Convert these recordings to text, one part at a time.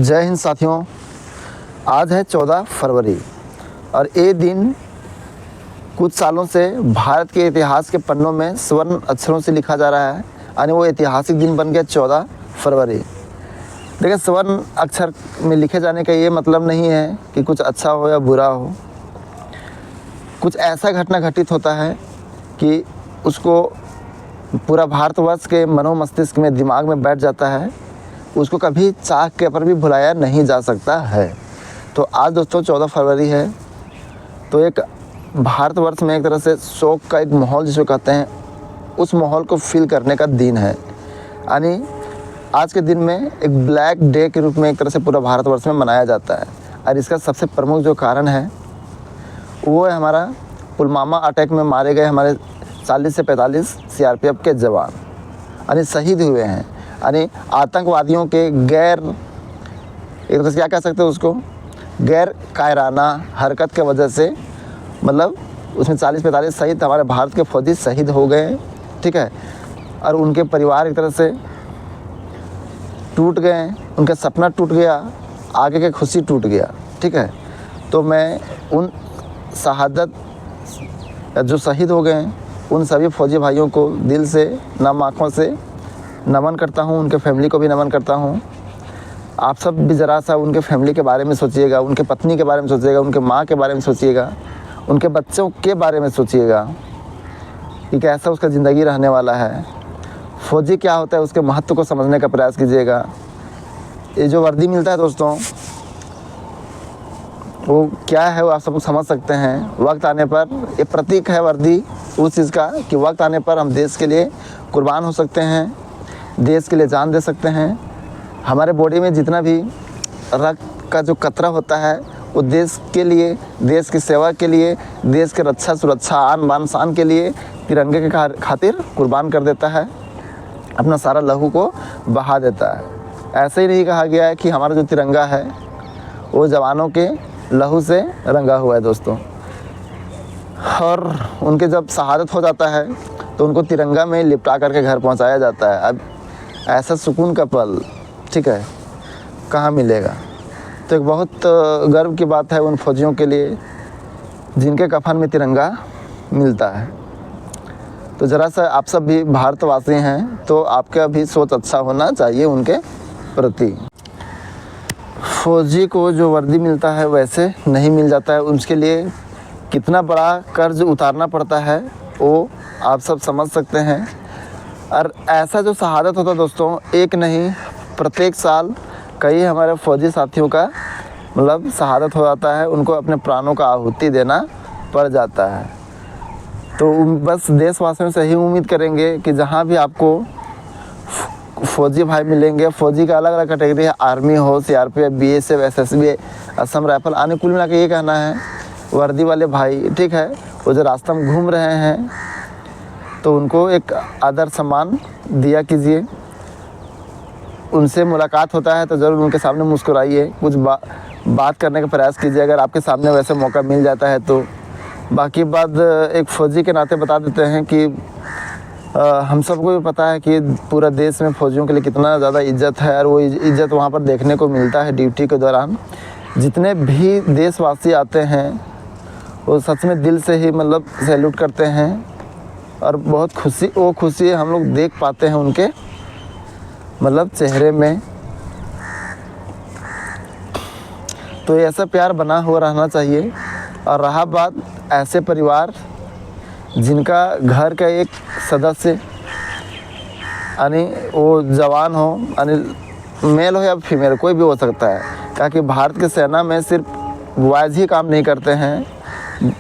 जय हिंद साथियों। आज है 14 फरवरी और ये दिन कुछ सालों से भारत के इतिहास के पन्नों में स्वर्ण अक्षरों से लिखा जा रहा है। यानी वो ऐतिहासिक दिन बन गया 14 फरवरी। देखिए, स्वर्ण अक्षर में लिखे जाने का ये मतलब नहीं है कि कुछ अच्छा हो या बुरा हो। कुछ ऐसा घटना घटित होता है कि उसको पूरा भारतवर्ष के मनोमस्तिष्क में, दिमाग में बैठ जाता है। उसको कभी चाक के पर भी भुलाया नहीं जा सकता है। तो आज दोस्तों 14 फरवरी है, तो एक भारतवर्ष में एक तरह से शोक का एक माहौल जिसको कहते हैं, उस माहौल को फील करने का दिन है। यानी आज के दिन में एक ब्लैक डे के रूप में एक तरह से पूरा भारतवर्ष में मनाया जाता है। और इसका सबसे प्रमुख जो कारण है वो है हमारा पुलवामा अटैक में मारे गए हमारे 40 से 45 CRPF के जवान, यानी शहीद हुए हैं। यानी आतंकवादियों के एक तरह से क्या कह सकते हैं उसको, गैर कायराना हरकत के वजह से, मतलब उसमें 40-45 शहीद हमारे भारत के फौजी शहीद हो गए, ठीक है। और उनके परिवार एक तरह से टूट गए, उनका सपना टूट गया, आगे की खुशी टूट गया, ठीक है। तो मैं उन शहादत जो शहीद हो गए उन सभी फौजी भाइयों को दिल से, नम आँखों से नमन करता हूँ। उनके फैमिली को भी नमन करता हूँ। आप सब भी ज़रा सा उनके फैमिली के बारे में सोचिएगा, उनके पत्नी के बारे में सोचिएगा, उनके माँ के बारे में सोचिएगा, उनके बच्चों के बारे में सोचिएगा कि कैसा उसका ज़िंदगी रहने वाला है। फौजी क्या होता है उसके महत्व को समझने का प्रयास कीजिएगा। ये जो वर्दी मिलता है दोस्तों, वो क्या है वो आप सब समझ सकते हैं। वक्त आने पर ये प्रतीक है वर्दी उस चीज़ का कि वक्त आने पर हम देश के लिए कुर्बान हो सकते हैं, देश के लिए जान दे सकते हैं। हमारे बॉडी में जितना भी रक्त का जो कतरा होता है वो देश के लिए, देश की सेवा के लिए, देश के रक्षा सुरक्षा आन बान शान के लिए तिरंगे के खातिर कुर्बान कर देता है, अपना सारा लहू को बहा देता है। ऐसे ही नहीं कहा गया है कि हमारा जो तिरंगा है वो जवानों के लहू से रंगा हुआ है दोस्तों। और उनके जब शहादत हो जाता है तो उनको तिरंगा में लिपटा करके घर पहुंचाया जाता है। अब ऐसा सुकून का पल, ठीक है, कहाँ मिलेगा। तो एक बहुत गर्व की बात है उन फौजियों के लिए जिनके कफन में तिरंगा मिलता है। तो ज़रा सा आप सब भी भारतवासी हैं तो आपका भी सोच अच्छा होना चाहिए उनके प्रति। फौजी को जो वर्दी मिलता है वैसे नहीं मिल जाता है, उसके लिए कितना बड़ा कर्ज उतारना पड़ता है वो आप सब समझ सकते हैं। और ऐसा जो शहादत होता है दोस्तों, एक नहीं प्रत्येक साल कई हमारे फौजी साथियों का मतलब शहादत हो जाता है, उनको अपने प्राणों का आहुति देना पड़ जाता है। तो बस देशवासियों से ही उम्मीद करेंगे कि जहाँ भी आपको फौजी भाई मिलेंगे, फौजी का अलग अलग कैटेगरी है, आर्मी हो, CRPF, BSF, SSB, Assam rifle, आने कुल मिला के ये कहना है वर्दी वाले भाई, ठीक है, वो जो रास्ता में घूम रहे हैं तो उनको एक आदर सम्मान दिया कीजिए। उनसे मुलाकात होता है तो ज़रूर उनके सामने मुस्कुराइए, कुछ बात करने का प्रयास कीजिए अगर आपके सामने वैसे मौका मिल जाता है तो। बाकी बात एक फ़ौजी के नाते बता देते हैं कि हम सबको भी पता है कि पूरा देश में फ़ौजियों के लिए कितना ज़्यादा इज़्ज़त है और वो इज़्ज़त वहाँ पर देखने को मिलता है ड्यूटी के दौरान। जितने भी देशवासी आते हैं वो सच में दिल से ही मतलब सैल्यूट करते हैं और बहुत खुशी हम लोग देख पाते हैं उनके मतलब चेहरे में। तो ऐसा प्यार बना हुआ रहना चाहिए। और रहा बात ऐसे परिवार जिनका घर का एक सदस्य, यानी वो जवान हो, यानी मेल हो या फीमेल, कोई भी हो सकता है, ताकि भारत की सेना में सिर्फ बॉयज़ ही काम नहीं करते हैं,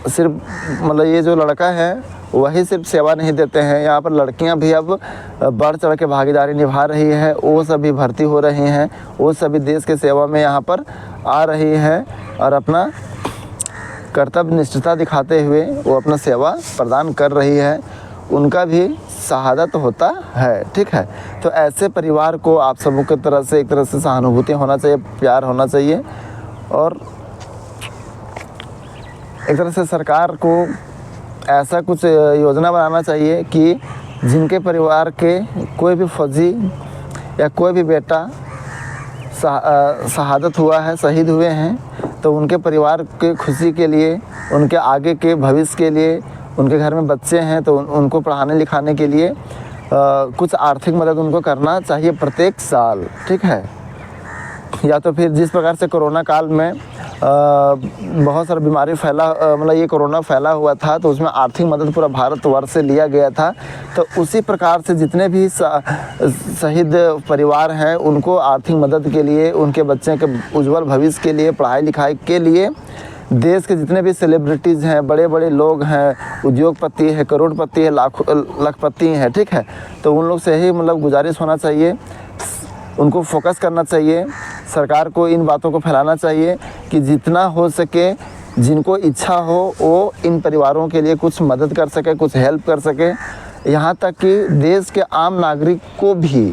सिर्फ मतलब ये जो लड़का है वही सिर्फ सेवा नहीं देते हैं, यहाँ पर लड़कियाँ भी अब बढ़ चढ़ के भागीदारी निभा रही है। वो सभी भर्ती हो रही हैं, वो सभी देश के सेवा में यहाँ पर आ रही हैं और अपना कर्तव्य निष्ठता दिखाते हुए वो अपना सेवा प्रदान कर रही है। उनका भी शहादत होता है, ठीक है। तो ऐसे परिवार को आप सबों की तरह से एक तरह से सहानुभूति होना चाहिए, प्यार होना चाहिए। और एक तरह से सरकार को ऐसा कुछ योजना बनाना चाहिए कि जिनके परिवार के कोई भी फौजी या कोई भी बेटा शहादत हुआ है, शहीद हुए हैं, तो उनके परिवार के खुशी के लिए, उनके आगे के भविष्य के लिए, उनके घर में बच्चे हैं तो उनको पढ़ाने लिखाने के लिए कुछ आर्थिक मदद उनको करना चाहिए प्रत्येक साल, ठीक है। या तो फिर जिस प्रकार से कोरोना काल में बहुत सारा बीमारी फैला, मतलब ये कोरोना फैला हुआ था, तो उसमें आर्थिक मदद पूरा भारतवर्ष से लिया गया था, तो उसी प्रकार से जितने भी शहीद परिवार हैं उनको आर्थिक मदद के लिए, उनके बच्चे के उज्जवल भविष्य के लिए, पढ़ाई लिखाई के लिए देश के जितने भी सेलिब्रिटीज़ हैं, बड़े बड़े लोग हैं, उद्योगपति है, करोड़पति है, लखपति हैं, ठीक है, तो उन लोग से ही मतलब गुजारिश होना चाहिए, उनको फोकस करना चाहिए, सरकार को इन बातों को फैलाना चाहिए कि जितना हो सके, जिनको इच्छा हो वो इन परिवारों के लिए कुछ मदद कर सके, कुछ हेल्प कर सके। यहाँ तक कि देश के आम नागरिक को भी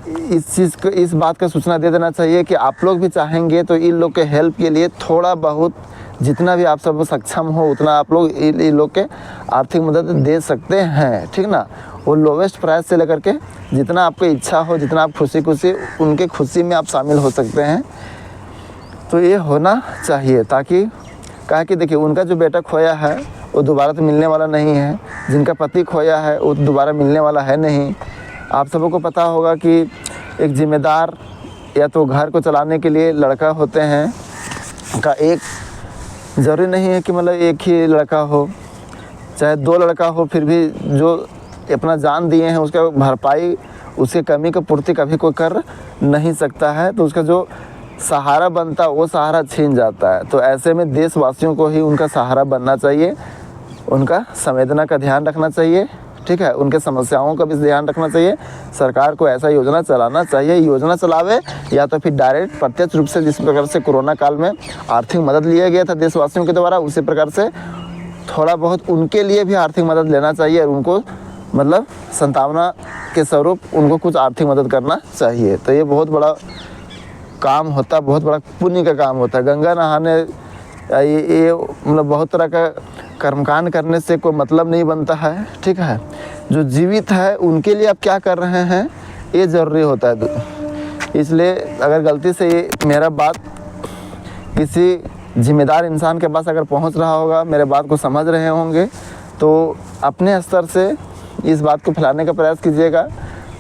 इस बात का सूचना दे देना चाहिए कि आप लोग भी चाहेंगे तो इन लोग के हेल्प के लिए थोड़ा बहुत जितना भी आप सब सक्षम हो उतना आप लोग इन लोग के आर्थिक मदद दे सकते हैं, ठीक ना। वो लोवेस्ट प्राइस से लेकर के जितना आपको इच्छा हो, जितना आप खुशी उनके खुशी में आप शामिल हो सकते हैं, तो ये होना चाहिए। ताकि कहा कि देखिए उनका जो बेटा खोया है वो दोबारा तो मिलने वाला नहीं है, जिनका पति खोया है वो दोबारा मिलने वाला है नहीं। आप सबों को पता होगा कि एक जिम्मेदार या तो घर को चलाने के लिए लड़का होते हैं का एक ज़रूरी नहीं है कि मतलब एक ही लड़का हो, चाहे 2 लड़का हो, फिर भी जो अपना जान दिए हैं उसका भरपाई, उसके कमी का पूर्ति कभी कोई कर नहीं सकता है, तो उसका जो सहारा बनता है वो सहारा छीन जाता है। तो ऐसे में देशवासियों को ही उनका सहारा बनना चाहिए, उनका संवेदना का ध्यान रखना चाहिए, ठीक है, उनके समस्याओं का भी ध्यान रखना चाहिए। सरकार को ऐसा योजना चलाना चाहिए, योजना चलावे या तो फिर डायरेक्ट प्रत्यक्ष रूप से, जिस प्रकार से कोरोना काल में आर्थिक मदद लिया गया था देशवासियों के द्वारा, उसी प्रकार से थोड़ा बहुत उनके लिए भी आर्थिक मदद लेना चाहिए और उनको मतलब सांत्वना के स्वरूप उनको कुछ आर्थिक मदद करना चाहिए। तो ये बहुत बड़ा काम होता है, बहुत बड़ा पुण्य का काम होता है। गंगा नहाने ये मतलब बहुत तरह का कर्मकांड करने से कोई मतलब नहीं बनता है, ठीक है। जो जीवित है उनके लिए आप क्या कर रहे हैं ये ज़रूरी होता है। इसलिए अगर गलती से ये मेरा बात किसी जिम्मेदार इंसान के पास अगर पहुंच रहा होगा, मेरे बात को समझ रहे होंगे, तो अपने स्तर से इस बात को फैलाने का प्रयास कीजिएगा,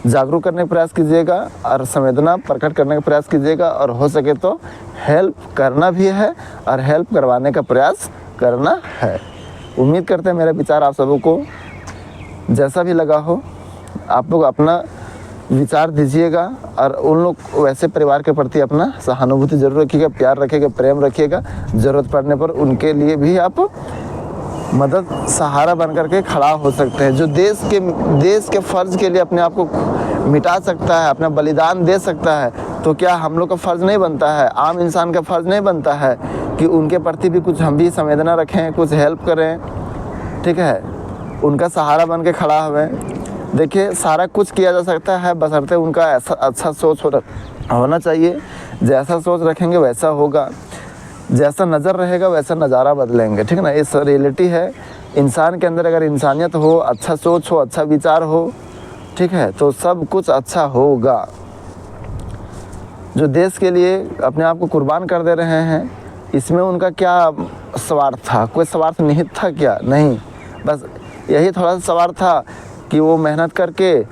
जागरूक करने का प्रयास कीजिएगा और संवेदना प्रकट करने का प्रयास कीजिएगा, और हो सके तो हेल्प करना भी है और हेल्प करवाने का प्रयास करना है। उम्मीद करते हैं मेरे विचार आप सबों को जैसा भी लगा हो, आप लोग अपना विचार दीजिएगा और उन लोग वैसे परिवार के प्रति अपना सहानुभूति जरूर रखिएगा, प्यार रखिएगा, प्रेम रखिएगा। ज़रूरत पड़ने पर उनके लिए भी आप मदद सहारा बन करके खड़ा हो सकते हैं। जो देश के फ़र्ज़ के लिए अपने आप को मिटा सकता है, अपना बलिदान दे सकता है, तो क्या हम लोग का फ़र्ज़ नहीं बनता है, आम इंसान का फ़र्ज़ नहीं बनता है कि उनके प्रति भी कुछ हम भी संवेदना रखें, कुछ हेल्प करें, ठीक है, उनका सहारा बन के खड़ा हुए। देखिए सारा कुछ किया जा सकता है, बशर्ते उनका ऐसा अच्छा सोच होना चाहिए। जैसा सोच रखेंगे वैसा होगा, जैसा नज़र रहेगा वैसा नज़ारा बदलेंगे, ठीक ना। इस रियलिटी है, इंसान के अंदर अगर इंसानियत हो, अच्छा सोच हो, अच्छा विचार हो, ठीक है, तो सब कुछ अच्छा होगा। जो देश के लिए अपने आप को कुर्बान कर दे रहे हैं, इसमें उनका क्या स्वार्थ था? कोई स्वार्थ निहित था क्या? नहीं, बस यही थोड़ा सा स्वार्थ था कि वो मेहनत करके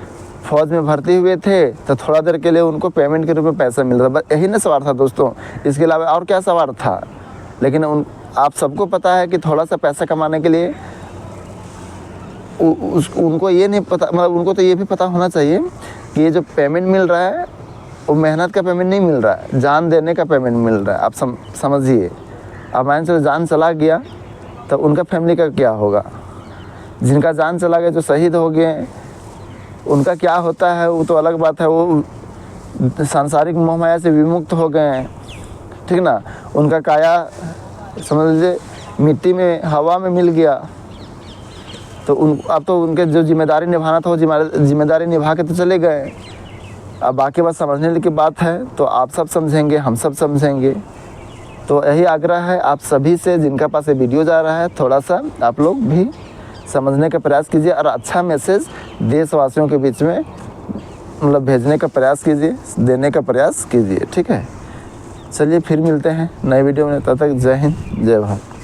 फ़ौज में भर्ती हुए थे, तो थोड़ा देर के लिए उनको पेमेंट के रूप में पैसा मिल रहा, बस यही ना सवाल था दोस्तों। इसके अलावा और क्या सवाल था? लेकिन आप सबको पता है कि थोड़ा सा पैसा कमाने के लिए उनको ये नहीं पता, मतलब उनको तो ये भी पता होना चाहिए कि ये जो पेमेंट मिल रहा है वो मेहनत का पेमेंट नहीं मिल रहा है, जान देने का पेमेंट मिल रहा है। आप समझिए, अब मान से जान चला गया तो उनका फैमिली का क्या होगा? जिनका जान चला गया, जो शहीद हो गए, उनका क्या होता है वो तो अलग बात है। वो सांसारिक मोह माया से विमुक्त हो गए हैं, ठीक ना। उनका काया समझ लीजिए मिट्टी में, हवा में मिल गया, तो अब तो उनके जो जिम्मेदारी निभाना था वो जिम्मेदारी निभा के तो चले गए। अब बाकी बात समझने की बात है, तो आप सब समझेंगे, हम सब समझेंगे। तो यही आग्रह है आप सभी से, जिनका पास ये वीडियो जा रहा है, थोड़ा सा आप लोग भी समझने का प्रयास कीजिए और अच्छा मैसेज देशवासियों के बीच में मतलब भेजने का प्रयास कीजिए, देने का प्रयास कीजिए। ठीक है, चलिए फिर मिलते हैं नए वीडियो में, तब तक जय हिंद जय भारत।